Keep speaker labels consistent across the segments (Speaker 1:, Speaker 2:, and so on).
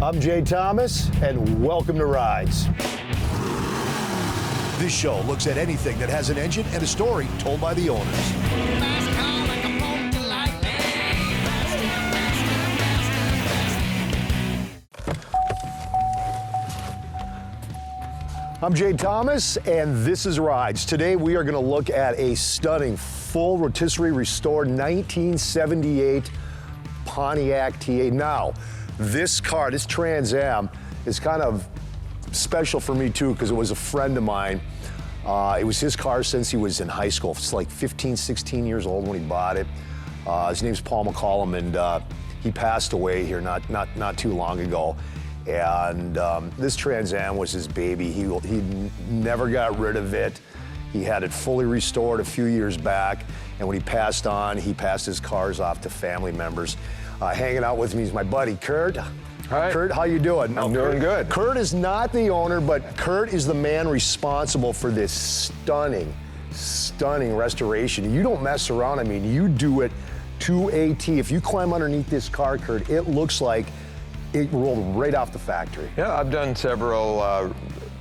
Speaker 1: I'm Jay Thomas, and welcome to Rides.
Speaker 2: This show looks at anything that has an engine and a story told by the owners.
Speaker 1: I'm Jay Thomas, and this is Rides. Today we are going to look at a stunning, full rotisserie restored 1978 Pontiac TA. Now, this car, this Trans Am, is kind of special for me too because it was a friend of mine. It was his car since he was in high school. It's like 15, 16 years old when he bought it. His name's Paul McCollum, and he passed away here not too long ago. And this Trans Am was his baby. He never got rid of it. He had it fully restored a few years back, and when he passed on, he passed his cars off to family members. Hanging out with me is my buddy, Kurt.
Speaker 3: Hi.
Speaker 1: Kurt, how you doing?
Speaker 3: I'm doing good.
Speaker 1: Kurt is not the owner, but Kurt is the man responsible for this stunning restoration. You don't mess around. I mean, you do it to a T. If you climb underneath this car, Kurt, it looks like it rolled right off the factory.
Speaker 3: Yeah, I've done several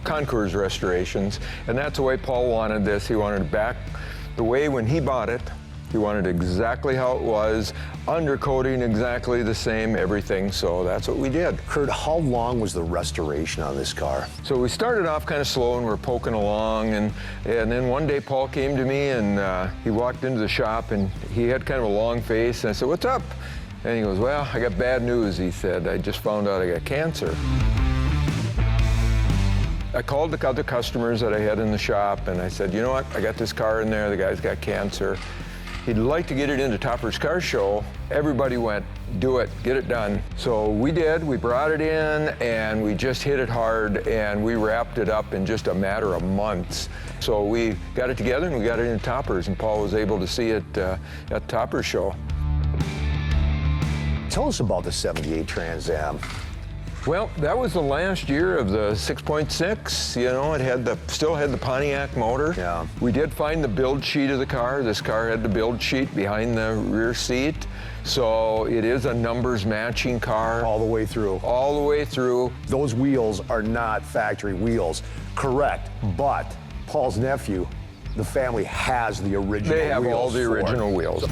Speaker 3: concours restorations, and that's the way Paul wanted this. He wanted it back the way when he bought it. He wanted exactly how it was, undercoating exactly the same, everything, so that's what we did.
Speaker 1: Kurt, how long was the restoration on this car?
Speaker 3: So we started off kind of slow and we're poking along, and then one day Paul came to me and he walked into the shop and he had kind of a long face, and I said, "What's up?" And he goes, "Well, I got bad news," he said. "I just found out I got cancer." I called the other customers that I had in the shop and I said, "You know what, I got this car in there, the guy's got cancer. He'd like to get it into Topper's Car Show." Everybody went, "Do it, get it done." So we did, we brought it in and we just hit it hard and we wrapped it up in just a matter of months. So we got it together and we got it into Topper's, and Paul was able to see it at Topper's Show.
Speaker 1: Tell us about the 78 Trans Am.
Speaker 3: Well, that was the last year of the 6.6. You know, it had still had the Pontiac motor.
Speaker 1: Yeah.
Speaker 3: We did find the build sheet of the car. This car had the build sheet behind the rear seat. So it is a numbers matching car.
Speaker 1: All the way through.
Speaker 3: All the way through.
Speaker 1: Those wheels are not factory wheels, correct, but Paul's nephew, the family has the original wheels.
Speaker 3: They have all the
Speaker 1: for it.
Speaker 3: original wheels.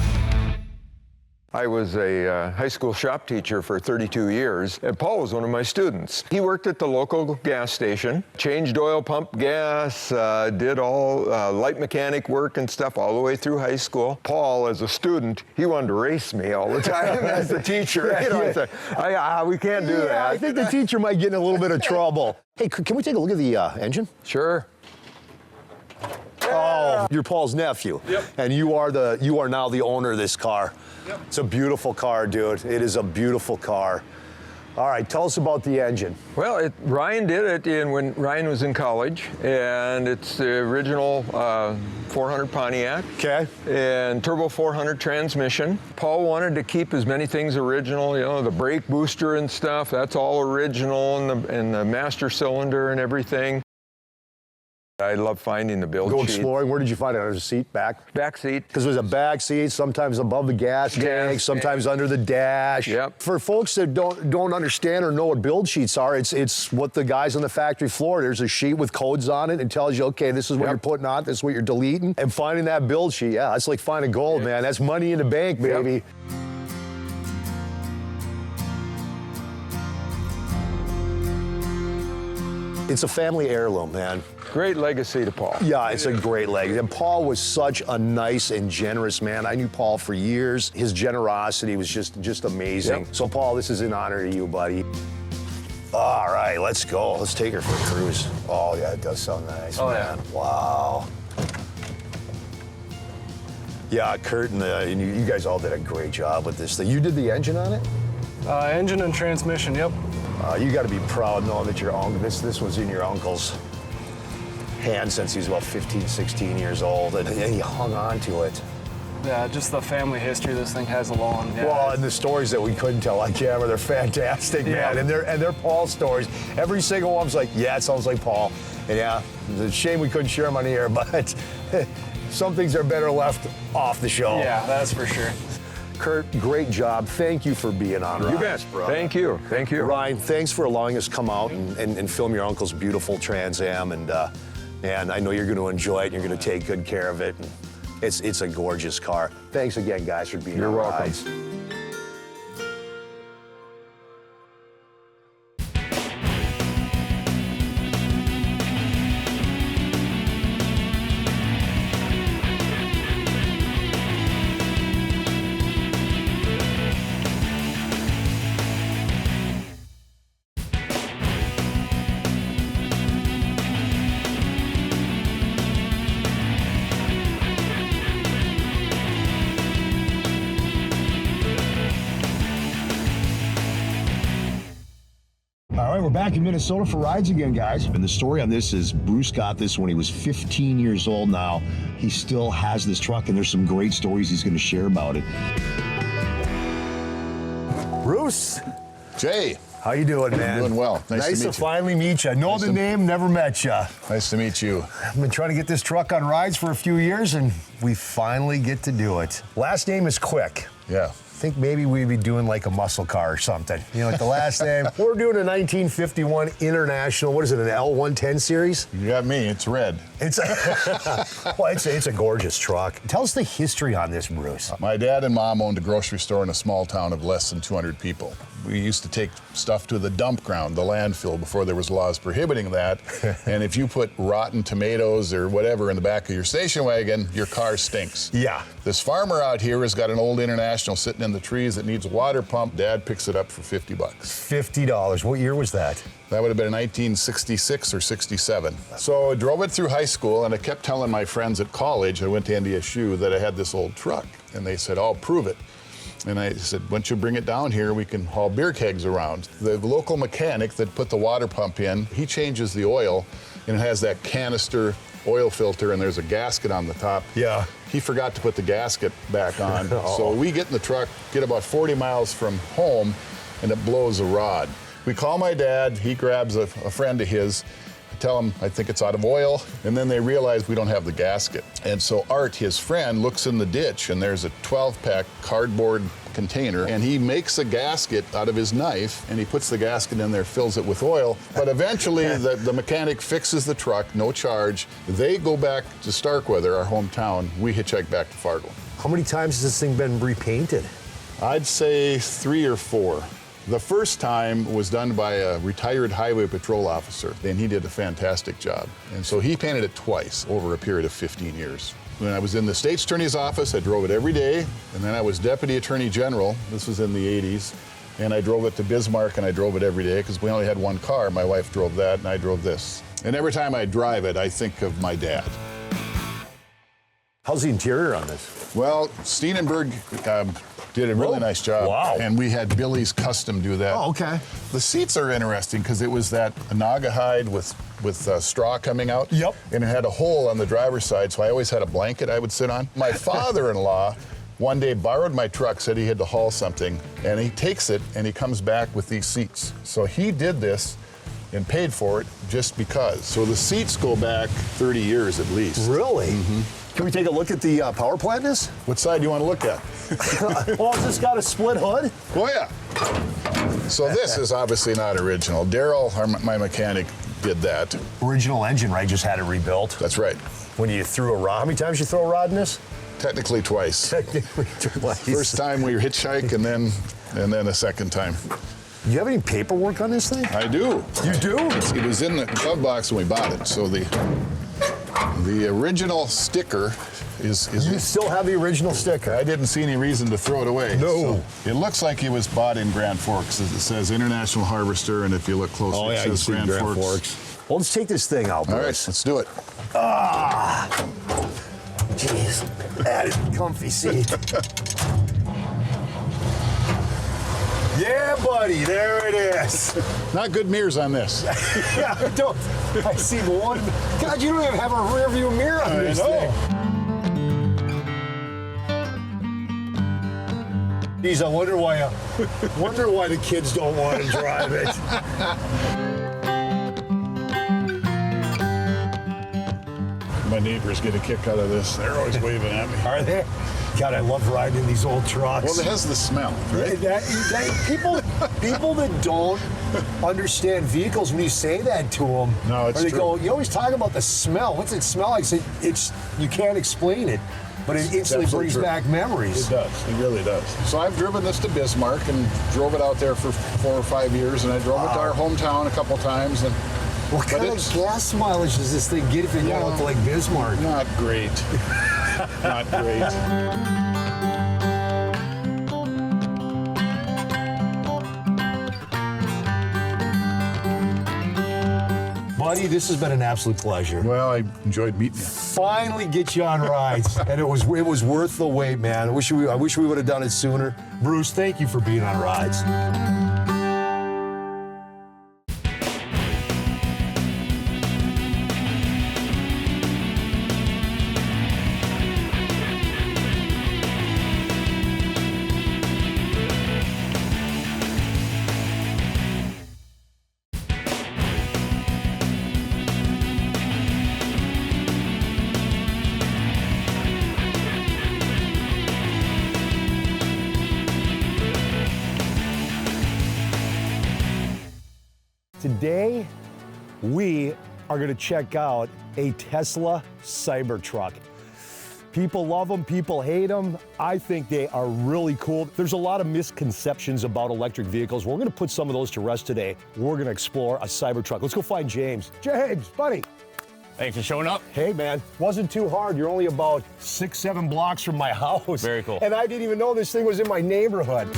Speaker 3: I was a high school shop teacher for 32 years, and Paul was one of my students. He worked at the local gas station, changed oil pump gas, did all light mechanic work and stuff all the way through high school. Paul, as a student, he wanted to race me all the time as a teacher. You know, I said, we can't do that.
Speaker 1: I think the teacher might get in a little bit of trouble. Hey, can we take a look at the engine?
Speaker 3: Sure.
Speaker 1: Oh, you're Paul's nephew.
Speaker 3: Yep.
Speaker 1: And you are now the owner of this car.
Speaker 3: Yep.
Speaker 1: It's a beautiful car, dude. It is a beautiful car. All right, tell us about the engine.
Speaker 3: Well, Ryan did it when Ryan was in college, and it's the original 400 Pontiac. Okay. And turbo 400 transmission. Paul wanted to keep as many things original, you know, the brake booster and stuff, that's all original, and the master cylinder and everything. I love finding the build sheet.
Speaker 1: Go exploring. Where did you find it? Under the seat? Back
Speaker 3: seat.
Speaker 1: Because there's a back seat, sometimes above the gas tank, sometimes under the dash.
Speaker 3: Yep.
Speaker 1: For folks that don't understand or know what build sheets are, it's what the guys on the factory floor, there's a sheet with codes on it and tells you, okay, this is what you're putting on, this is what you're deleting. And finding that build sheet, yeah, it's like finding gold, man. That's money in the bank, baby. Yep. It's a family heirloom, man.
Speaker 3: Great legacy to Paul.
Speaker 1: Yeah, it's a great legacy. And Paul was such a nice and generous man. I knew Paul for years. His generosity was just amazing.
Speaker 3: Yep.
Speaker 1: So Paul, this is an honor to you, buddy. All right, let's go. Let's take her for a cruise. Oh yeah, it does sound nice, man. Yeah. Wow. Yeah, Kurt and you guys all did a great job with this thing. You did the engine on it?
Speaker 4: Engine and transmission, yep.
Speaker 1: You got to be proud knowing that your uncle, this was in your uncle's hand since he was about 15, 16 years old, and he hung on to it.
Speaker 4: Yeah, just the family history this thing has along. Yeah.
Speaker 1: Well, and the stories that we couldn't tell on camera, they're fantastic, man. And they're Paul stories. Every single one's like, yeah, it sounds like Paul. And yeah, it's a shame we couldn't share them on the air, but some things are better left off the show.
Speaker 4: Yeah, that's for sure.
Speaker 1: Kurt, great job. Thank you for being on.
Speaker 3: You bet. Thank you. Thank you.
Speaker 1: Ryan, thanks for allowing us to come out and film your uncle's beautiful Trans Am. And I know you're going to enjoy it. And you're going to take good care of it. And it's a gorgeous car. Thanks again, guys, for being on.
Speaker 3: You're welcome.
Speaker 1: Rides. All right, we're back in Minnesota for rides again, guys. And the story on this is Bruce got this when he was 15 years old now. He still has this truck, and there's some great stories he's going to share about it. Bruce.
Speaker 2: Jay.
Speaker 1: How you doing, man?
Speaker 2: Doing well. Nice to meet you.
Speaker 1: Finally meet you. Know the name, never met you.
Speaker 2: Nice to meet you.
Speaker 1: I've been trying to get this truck on rides for a few years, and we finally get to do it. Last name is Quick.
Speaker 2: Yeah.
Speaker 1: I think maybe we'd be doing like a muscle car or something. You know, like the last name. We're doing a 1951 International, what is it, an L110 series?
Speaker 2: You got me. It's red.
Speaker 1: It's a gorgeous truck. Tell us the history on this, Bruce.
Speaker 2: My dad and mom owned a grocery store in a small town of less than 200 people. We used to take stuff to the dump ground, the landfill, before there was laws prohibiting that. And if you put rotten tomatoes or whatever in the back of your station wagon, your car stinks.
Speaker 1: Yeah.
Speaker 2: This farmer out here has got an old International sitting in the trees that needs a water pump. Dad picks it up for $50.
Speaker 1: $50. What year was that?
Speaker 2: That would have been 1966 or 67. So I drove it through high school, and I kept telling my friends at college, I went to NDSU, that I had this old truck. And they said, "Oh, prove it." And I said, "Once you bring it down here, we can haul beer kegs around." The local mechanic that put the water pump in, he changes the oil, and it has that canister oil filter, and there's a gasket on the top.
Speaker 1: Yeah.
Speaker 2: He forgot to put the gasket back on. So we get in the truck, get about 40 miles from home, and it blows a rod. We call my dad, he grabs a friend of his, I tell him I think it's out of oil, and then they realize we don't have the gasket. And so Art, his friend, looks in the ditch, and there's a 12-pack cardboard container, and he makes a gasket out of his knife, and he puts the gasket in there, fills it with oil. But eventually the mechanic fixes the truck, no charge. They go back to Starkweather, our hometown. We hitchhike back to Fargo.
Speaker 1: How many times has this thing been repainted?
Speaker 2: I'd say 3 or 4. The first time was done by a retired highway patrol officer, and he did a fantastic job. And so he painted it twice over a period of 15 years. When I was in the state's attorney's office, I drove it every day, and then I was deputy attorney general. This was in the 80s, and I drove it to Bismarck, and I drove it every day because we only had one car. My wife drove that, and I drove this. And every time I drive it, I think of my dad.
Speaker 1: How's the interior on this?
Speaker 2: Well, Steenenberg did a really nice job.
Speaker 1: Wow.
Speaker 2: And we had Billy's Custom do that.
Speaker 1: Oh, okay.
Speaker 2: The seats are interesting because it was that Naugahyde with straw coming out.
Speaker 1: Yep.
Speaker 2: And it had a hole on the driver's side, so I always had a blanket I would sit on. My father-in-law one day borrowed my truck, said he had to haul something, and he takes it and he comes back with these seats. So he did this and paid for it just because. So the seats go back 30 years at least.
Speaker 1: Really? Mm-hmm. Can we take a look at the power plant in this?
Speaker 2: What side do you want to look at?
Speaker 1: Oh, has this got a split hood?
Speaker 2: Oh, yeah. So this is obviously not original. Daryl, my mechanic, did that.
Speaker 1: Original engine, right? Just had it rebuilt.
Speaker 2: That's right.
Speaker 1: When you threw a rod, how many times you throw a rod in this?
Speaker 2: Technically twice.
Speaker 1: Technically twice.
Speaker 2: First time we hitchhike, and then a second time.
Speaker 1: Do you have any paperwork on this thing?
Speaker 2: I do.
Speaker 1: You do?
Speaker 2: It was in the glove box when we bought it. So the original sticker is.
Speaker 1: You still have the original sticker?
Speaker 2: I didn't see any reason to throw it away.
Speaker 1: No.
Speaker 2: So it looks like it was bought in Grand Forks. It says International Harvester, and if you look closely, it says Grand Forks.
Speaker 1: Well, let's take this thing out, boys.
Speaker 2: All right, let's do it.
Speaker 1: Ah! Jeez, that is a comfy seat. Yeah, buddy, there it is.
Speaker 2: Not good mirrors on this.
Speaker 1: Yeah, I see one. God, you don't even have a rear view mirror on this thing. Geez, I wonder why the kids don't want to drive it.
Speaker 2: my neighbors get a kick out of this. They're always waving at me.
Speaker 1: Are they? God, I love riding in these old trucks.
Speaker 2: Well, it has the smell, right?
Speaker 1: People that don't understand vehicles, when you say that to them,
Speaker 2: No, it's
Speaker 1: or they
Speaker 2: true.
Speaker 1: go, you always talk about the smell. What's it smell like? You can't explain it, but it instantly
Speaker 2: absolutely
Speaker 1: brings
Speaker 2: true.
Speaker 1: back memories.
Speaker 2: It does. It really does. So I've driven this to Bismarck and drove it out there for 4 or 5 years, and I drove it to our hometown a couple times. And
Speaker 1: What kind of gas mileage does this thing get if you're going to like Bismarck?
Speaker 2: not great. Not great.
Speaker 1: Buddy, this has been an absolute pleasure.
Speaker 2: Well, I enjoyed meeting you.
Speaker 1: Finally get you on rides, and it was worth the wait, man. I wish we would have done it sooner. Bruce, thank you for being on rides. Today, we are going to check out a Tesla Cybertruck. People love them, people hate them. I think they are really cool. There's a lot of misconceptions about electric vehicles. We're going to put some of those to rest today. We're going to explore a Cybertruck. Let's go find James. James, buddy.
Speaker 5: Thanks for showing up.
Speaker 1: Hey, man, wasn't too hard. You're only about 6-7 blocks from my house.
Speaker 5: Very cool.
Speaker 1: And I didn't even know this thing was in my neighborhood.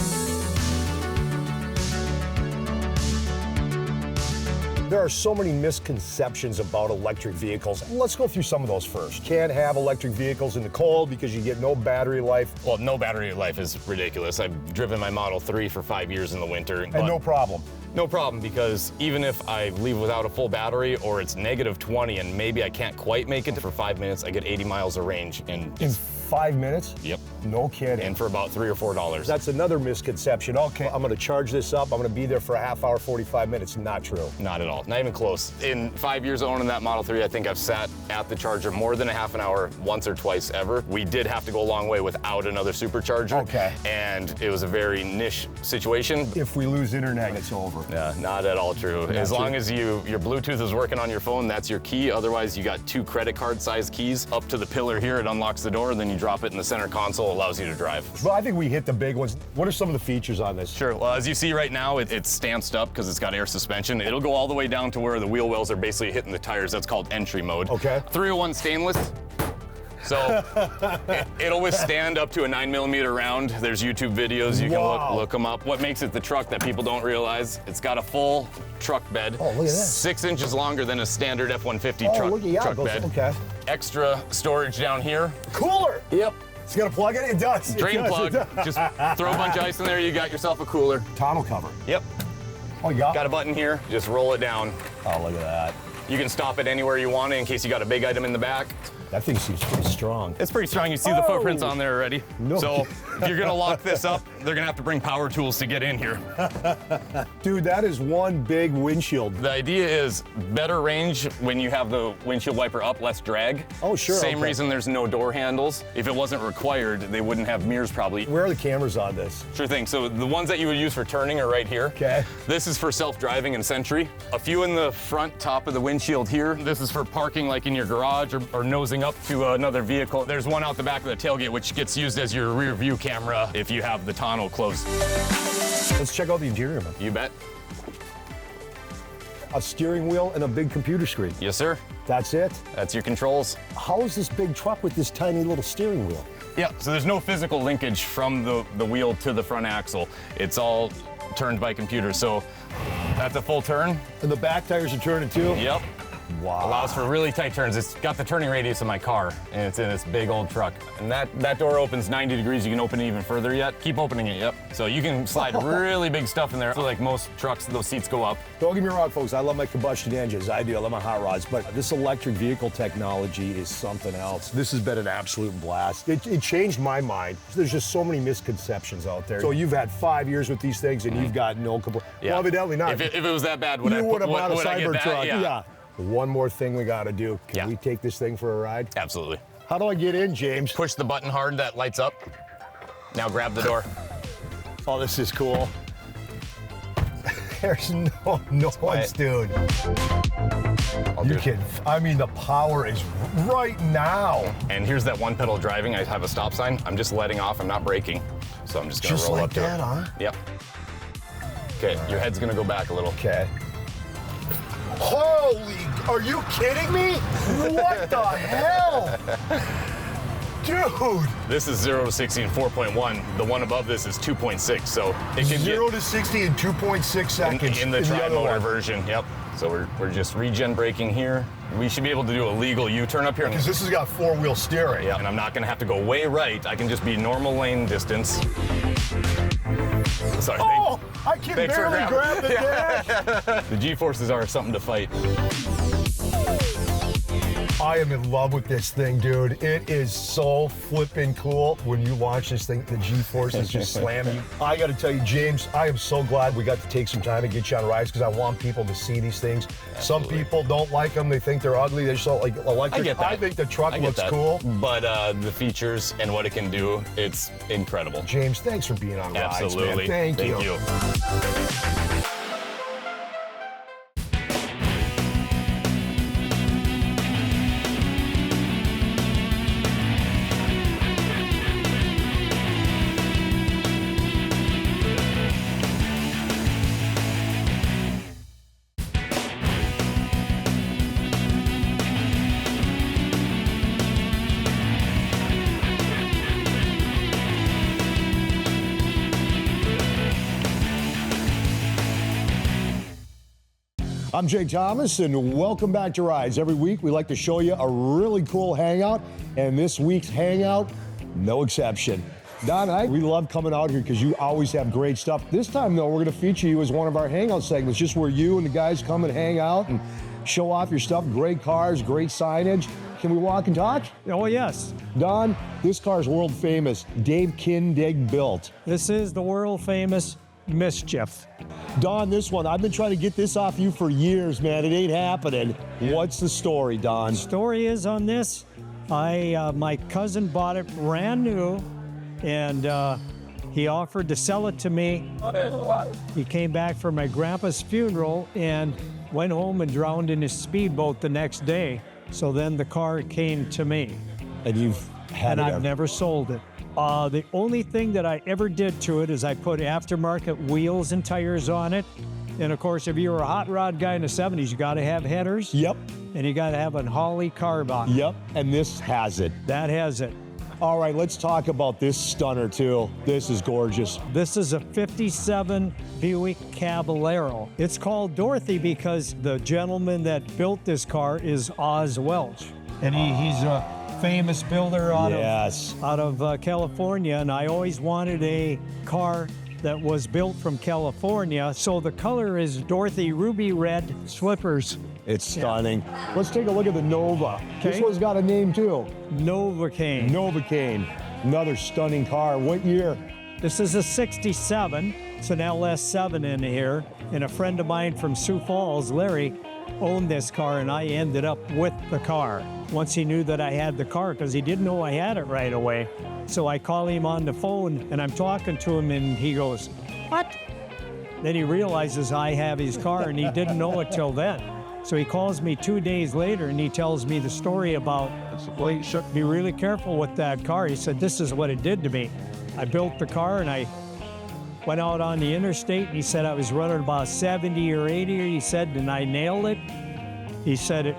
Speaker 1: There are so many misconceptions about electric vehicles. Let's go through some of those first. Can't have electric vehicles in the cold because you get no battery life.
Speaker 5: Well, no battery life is ridiculous. I've driven my Model 3 for 5 years in the winter.
Speaker 1: And no problem.
Speaker 5: No problem, because even if I leave without a full battery or it's -20 and maybe I can't quite make it for 5 minutes, I get 80 miles of range in
Speaker 1: 5 minutes?
Speaker 5: Yep.
Speaker 1: No kidding.
Speaker 5: And for about $3 or $4.
Speaker 1: That's another misconception. Okay, I'm gonna charge this up. I'm gonna be there for a half hour, 45 minutes. Not true.
Speaker 5: Not at all. Not even close. In 5 years of owning that Model 3, I think I've sat at the charger more than a half an hour once or twice ever. We did have to go a long way without another supercharger.
Speaker 1: Okay.
Speaker 5: And it was a very niche situation.
Speaker 1: If we lose internet, it's over.
Speaker 5: Yeah, not at all true. As
Speaker 1: true.
Speaker 5: long as your Bluetooth is working on your phone, that's your key. Otherwise, you got 2 credit card sized keys up to the pillar here. It unlocks the door, then you drop it in the center console, allows you to drive.
Speaker 1: Well, I think we hit the big ones. What are some of the features on this?
Speaker 5: Sure. Well, as you see right now, it's stanced up because it's got air suspension. It'll go all the way down to where the wheel wells are basically hitting the tires. That's called entry mode.
Speaker 1: Okay.
Speaker 5: 301 stainless. So it'll withstand up to a 9mm round. There's YouTube videos, you
Speaker 1: Wow.
Speaker 5: can look them up. What makes it the truck that people don't realize, it's got a full truck bed.
Speaker 1: Oh, look at that.
Speaker 5: 6 inches longer than a standard F-150
Speaker 1: Oh,
Speaker 5: truck,
Speaker 1: look at yeah,
Speaker 5: truck
Speaker 1: it goes-
Speaker 5: bed.
Speaker 1: Okay.
Speaker 5: Extra storage down here.
Speaker 1: Cooler.
Speaker 5: Yep.
Speaker 1: It's got a plug in it? It does. It
Speaker 5: Drain
Speaker 1: does,
Speaker 5: plug.
Speaker 1: it does.
Speaker 5: Just throw a bunch of ice in there, you got yourself a cooler.
Speaker 1: Tonneau cover.
Speaker 5: Yep.
Speaker 1: Oh, you got
Speaker 5: Got a button here, just roll it down.
Speaker 1: Oh, look at that.
Speaker 5: You can stop it anywhere you want in case you got a big item in the back.
Speaker 1: That thing seems pretty strong.
Speaker 5: It's pretty strong. You see the footprints on there already.
Speaker 1: No.
Speaker 5: So if you're gonna lock this up, they're gonna have to bring power tools to get in here.
Speaker 1: Dude, that is one big windshield.
Speaker 5: The idea is better range when you have the windshield wiper up, less drag.
Speaker 1: Oh, sure,
Speaker 5: Same
Speaker 1: okay.
Speaker 5: reason there's no door handles. If it wasn't required, they wouldn't have mirrors probably.
Speaker 1: Where are the cameras on this?
Speaker 5: Sure thing. So the ones that you would use for turning are right here.
Speaker 1: Okay.
Speaker 5: This is for self-driving and Sentry. A few in the front top of the windshield here. This is for parking like in your garage or nosing up to another vehicle. There's one out the back of the tailgate which gets used as your rear view camera if you have the tonneau closed.
Speaker 1: Let's check out the interior, man.
Speaker 5: You bet.
Speaker 1: A steering wheel and a big computer screen.
Speaker 5: Yes, sir.
Speaker 1: That's it?
Speaker 5: That's your controls.
Speaker 1: How is this big truck with this tiny little steering wheel?
Speaker 5: Yeah, so there's no physical linkage from the wheel to the front axle. It's all turned by computer. So that's a full turn.
Speaker 1: And the back tires are turning too?
Speaker 5: Yep.
Speaker 1: Wow.
Speaker 5: Allows for really tight turns. It's got the turning radius of my car, and it's in this big old truck. And that door opens 90 degrees. You can open it even further yet. Keep opening it, yep. So you can slide really big stuff in there. So like most trucks, those seats go up.
Speaker 1: Don't get me wrong, folks. I love my combustion engines. I do. I love my hot rods. But this electric vehicle technology is something else. This has been an absolute blast. It changed my mind. There's just so many misconceptions out there. So you've had 5 years with these things, and you've got no complaint.
Speaker 5: Yeah.
Speaker 1: Well, evidently not.
Speaker 5: If it was that bad, would
Speaker 1: you
Speaker 5: I
Speaker 1: would have bought a
Speaker 5: would I get that?
Speaker 1: Cybertruck. Yeah. One more thing we gotta do. Can
Speaker 5: Yeah.
Speaker 1: we take this thing for a ride?
Speaker 5: Absolutely.
Speaker 1: How do I get in, James?
Speaker 5: Push the button hard that lights up. Now grab the door.
Speaker 1: Oh, this is cool. There's no noise,
Speaker 5: quiet.
Speaker 1: dude.
Speaker 5: I'll
Speaker 1: You
Speaker 5: do it.
Speaker 1: can, I mean, the power is right now.
Speaker 5: And here's that one pedal driving. I have a stop sign. I'm just letting off. I'm not braking. So I'm just gonna
Speaker 1: Just
Speaker 5: roll
Speaker 1: like
Speaker 5: up to
Speaker 1: that,
Speaker 5: it.
Speaker 1: huh?
Speaker 5: Yep. Okay, your head's gonna go back a little.
Speaker 1: Okay. Holy, are you kidding me? What the hell? Dude.
Speaker 5: This is 0 to 60 in 4.1. The one above this is 2.6. So it can
Speaker 1: 0 to 60 in 2.6 seconds.
Speaker 5: in the
Speaker 1: other
Speaker 5: tri-motor
Speaker 1: one.
Speaker 5: version. Yep. So we're just regen braking here. We should be able to do a legal U-turn up here.
Speaker 1: Because this has got four-wheel steering.
Speaker 5: Yeah, and I'm not gonna have to go way right. I can just be normal lane distance. Sorry.
Speaker 1: Oh, I can
Speaker 5: thanks for
Speaker 1: barely grab the dash.
Speaker 5: The G-forces are something to fight.
Speaker 1: I am in love with this thing, dude. It is so flippin' cool. When you launch this thing, the G-forces just slam you. I gotta tell you, James, I am so glad we got to take some time to get you on rides because I want people to see these things.
Speaker 5: Absolutely.
Speaker 1: Some people don't like them. They think they're ugly. They just don't like electric.
Speaker 5: I get that.
Speaker 1: I think the truck
Speaker 5: I get
Speaker 1: looks
Speaker 5: that.
Speaker 1: cool.
Speaker 5: But the features and what it can do, it's incredible.
Speaker 1: James, thanks for being on rides,
Speaker 5: Absolutely.
Speaker 1: man. Thank you. I'm Jake Thomas, and welcome back to Rides. Every week, we like to show you a really cool hangout, and this week's hangout, no exception. Don, we love coming out here because you always have great stuff. This time, though, we're going to feature you as one of our hangout segments, just where you and the guys come and hang out and show off your stuff. Great cars, great signage. Can we walk and talk?
Speaker 6: Oh, yes.
Speaker 1: Don, this car's world famous. Dave Kindig built.
Speaker 6: This is the world famous Mischief.
Speaker 1: Don, this one, I've been trying to get this off you for years, man. It ain't happening. What's the story, Don?
Speaker 6: Story is on this, my cousin bought it brand new, and he offered to sell it to me. He came back for my grandpa's funeral and went home and drowned in his speedboat the next day. So then the car came to me.
Speaker 1: And you've had
Speaker 6: And
Speaker 1: it
Speaker 6: I've
Speaker 1: ever-
Speaker 6: never sold it. The only thing that I ever did to it is I put aftermarket wheels and tires on it. And of course, if you were a hot rod guy in the 70s, you gotta have headers.
Speaker 1: Yep,
Speaker 6: And you gotta have an Holly carb on it.
Speaker 1: yep, and this has it.
Speaker 6: That has it.
Speaker 1: All right, let's talk about this stunner too. This is gorgeous.
Speaker 6: This is a 57 Buick Caballero. It's called Dorothy because the gentleman that built this car is Oz Welch. And he's a famous builder out of California, and I always wanted a car that was built from California. So the color is Dorothy ruby red slippers.
Speaker 1: It's stunning. Let's take a look at the Nova. This
Speaker 6: Okay.
Speaker 1: one's got a name too.
Speaker 6: Novocaine.
Speaker 1: Novocaine. Another stunning car. What year?
Speaker 6: This is a 67. It's an LS7 in here. And a friend of mine from Sioux Falls, Larry, owned this car, and I ended up with the car once he knew that I had the car, because he didn't know I had it right away. So I call him on the phone, and I'm talking to him, and he goes, "What?" Then he realizes I have his car, and he didn't know it till then. So he calls me 2 days later, and he tells me the story about, well, you should be really careful with that car. He said, "This is what it did to me. I built the car, and I went out on the interstate, and he said I was running about 70 or 80, he said, and I nailed it. He said it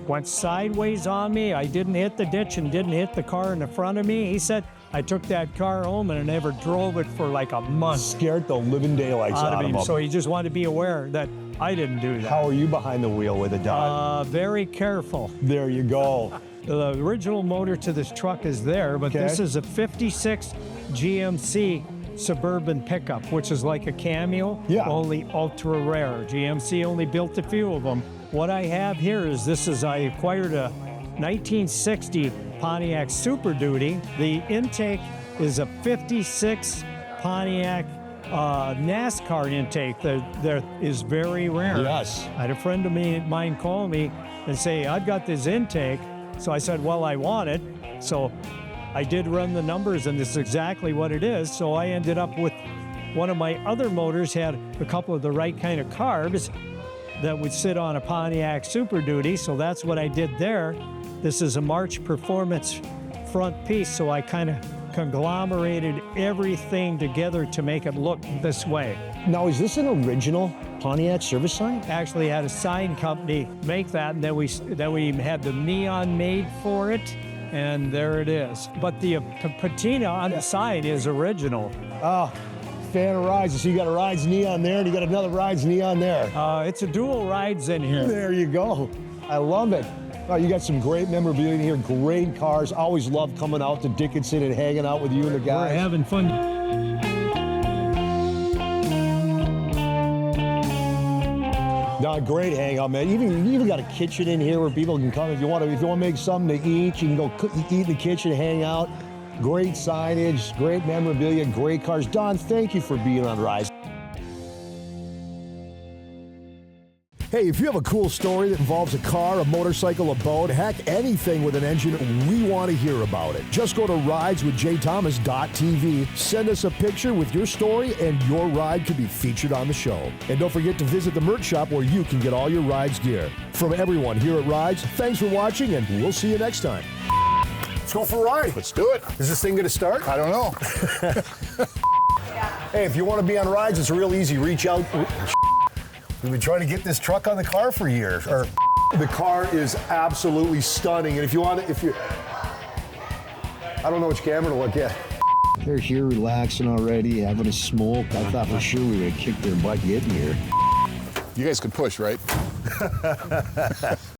Speaker 6: went sideways on me. I didn't hit the ditch and didn't hit the car in the front of me." He said, "I took that car home and I never drove it for like a month."
Speaker 1: Scared the living daylights
Speaker 6: Out of him.
Speaker 1: him.
Speaker 6: So he just wanted to be aware that I didn't do that.
Speaker 1: How are you behind the wheel with it, Don?
Speaker 6: Very careful.
Speaker 1: There you go.
Speaker 6: The original motor to this truck is there, but
Speaker 1: Okay.
Speaker 6: this is a 56 GMC Suburban pickup, which is like a Cameo,
Speaker 1: Yeah.
Speaker 6: only ultra rare. GMC only built a few of them. What I have here is I acquired a 1960 Pontiac Super Duty. The intake is a 56 Pontiac NASCAR intake that is very rare.
Speaker 1: Yes.
Speaker 6: I had a friend of mine call me and say, I've got this intake. So I said, well, I want it. So I did run the numbers, and this is exactly what it is. So I ended up with one of my other motors had a couple of the right kind of carbs that would sit on a Pontiac Super Duty. So that's what I did there. This is a March Performance front piece. So I kind of conglomerated everything together to make it look this way.
Speaker 1: Now, is this an original Pontiac service sign?
Speaker 6: Actually had a sign company make that, and then we had the neon made for it, and there it is. But the patina on the side is original.
Speaker 1: Oh, fan of rides. So you got a rides neon there, and you got another rides neon there.
Speaker 6: It's a dual rides in here.
Speaker 1: There you go. I love it. Oh, you got some great memorabilia in here, great cars. Always love coming out to Dickinson and hanging out with you and the guys.
Speaker 6: We're having fun.
Speaker 1: No, great hangout, man. You even got a kitchen in here where people can come if you want to make something to eat. You can go eat in the kitchen, hang out. Great signage, great memorabilia, great cars. Don, thank you for being on Rise. Hey, if you have a cool story that involves a car, a motorcycle, a boat, heck, anything with an engine, we want to hear about it. Just go to rideswithjthomas.tv, send us a picture with your story, and your ride could be featured on the show. And don't forget to visit the merch shop where you can get all your Rides gear. From everyone here at Rides, thanks for watching, and we'll see you next time. Let's go for a ride.
Speaker 2: Let's do it.
Speaker 1: Is this thing going to start?
Speaker 2: I don't know.
Speaker 1: Hey, if you want to be on Rides, it's real easy. Reach out. We've been trying to get this truck on the car for years. The car is absolutely stunning, and if you want to, I don't know which camera to look at.
Speaker 7: They're here relaxing already, having a smoke. I thought for sure we would kick their butt getting here.
Speaker 2: You guys could push, right?